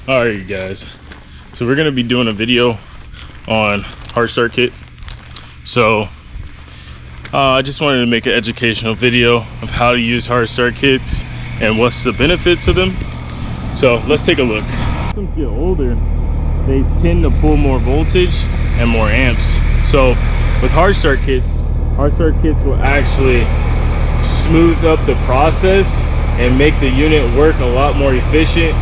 All right, you guys, so we're gonna be doing a video on hard start kit. So I just wanted to make an educational video of how to use hard start kits and what's the benefits of them. So let's take a look. As systems get older, they tend to pull more voltage and more amps. So with hard start kits will actually smooth up the process and make the unit work a lot more efficient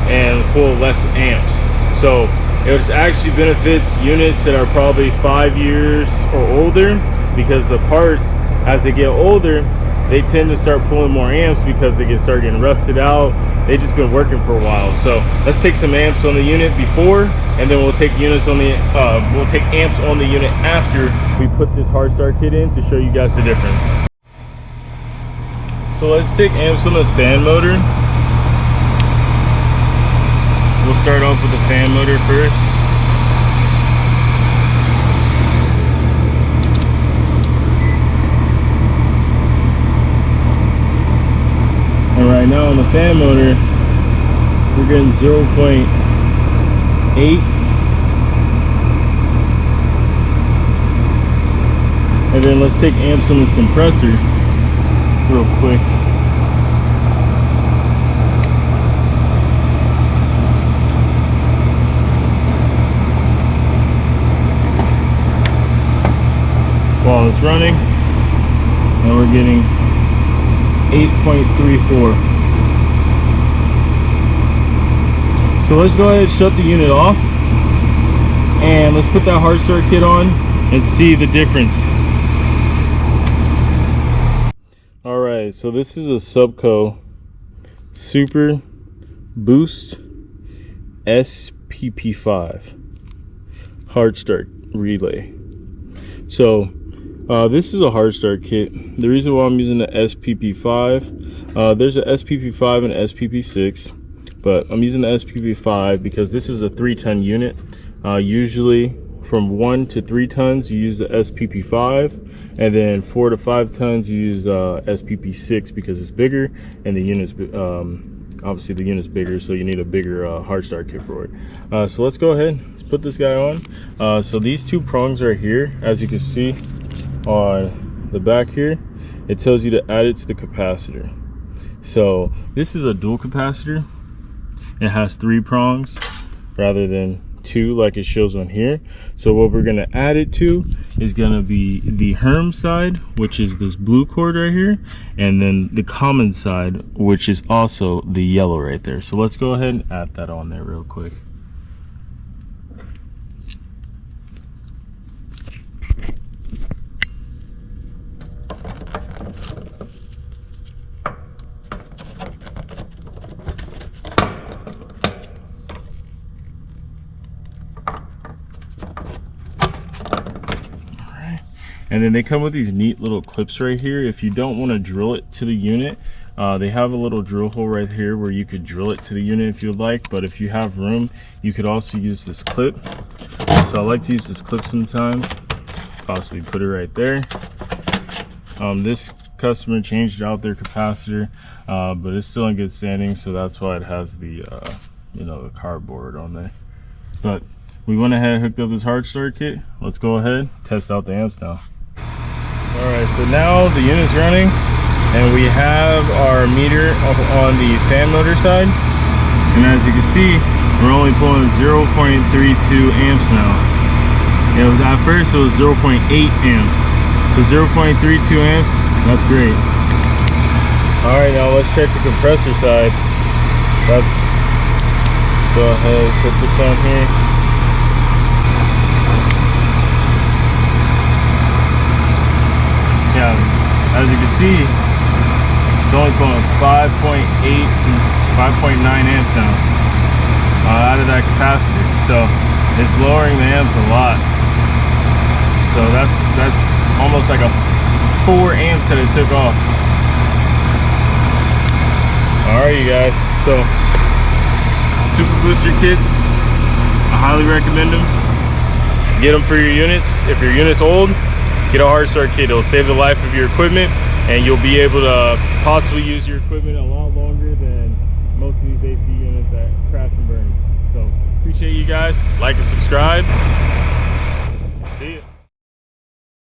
and pull less amps. So it actually benefits units that are probably 5 years or older, because the parts, as they get older, they tend to start pulling more amps because they start getting rusted out. They've just been working for a while. So let's take some amps on the unit before, and then we'll take amps on the unit after we put this hard start kit in to show you guys the difference. So let's take amps on this fan motor. We'll start off with the fan motor first. And right now on the fan motor, we're getting 0.8. And then let's take amps on this compressor real quick. While it's running, and we're getting 8.34. So let's go ahead and shut the unit off, and let's put that hard start kit on and see the difference. Alright, so this is a Subco Super Boost SPP5 hard start relay. So this is a hard start kit. The reason why I'm using the SPP5, there's a SPP5 and SPP6, but I'm using the SPP5 because this is a 3-ton unit. Usually from 1 to 3 tons you use the SPP5, and then 4 to 5 tons you use SPP6 because it's bigger, and the unit's obviously the unit's bigger, so you need a bigger hard start kit for it. So let's go ahead, let's put this guy on. So these two prongs right here, as you can see on the back here, it tells you to add it to the capacitor. So this is a dual capacitor. It has 3 prongs rather than 2 like it shows on here. So what we're going to add it to is going to be the Herm side, which is this blue cord right here, and then the common side, which is also the yellow right there. So let's go ahead and add that on there real quick. And then they come with these neat little clips right here. If you don't want to drill it to the unit, they have a little drill hole right here where you could drill it to the unit if you'd like. But if you have room, you could also use this clip. So I like to use this clip sometimes. Possibly put it right there. This customer changed out their capacitor, but it's still in good standing, so that's why it has the the cardboard on there. But we went ahead and hooked up this hard start kit. Let's go ahead, test out the amps now. Alright, so now the unit's running, and we have our meter on the fan motor side. And as you can see, we're only pulling 0.32 amps now. At first it was 0.8 amps. So 0.32 amps, that's great. Alright, now let's check the compressor side. Let's go ahead and put this on here. Yeah, as you can see, it's only pulling 5.8 to 5.9 amps now out of that capacitor. So it's lowering the amps a lot. So that's almost like a 4 amps that it took off. Alright, you guys, so Super Booster kits, I highly recommend them. Get them for your units. If your unit's old, get a hard start kit. It'll save the life of your equipment, and you'll be able to possibly use your equipment a lot longer than most of these AC units that crash and burn. So appreciate you guys. Like and subscribe. See you.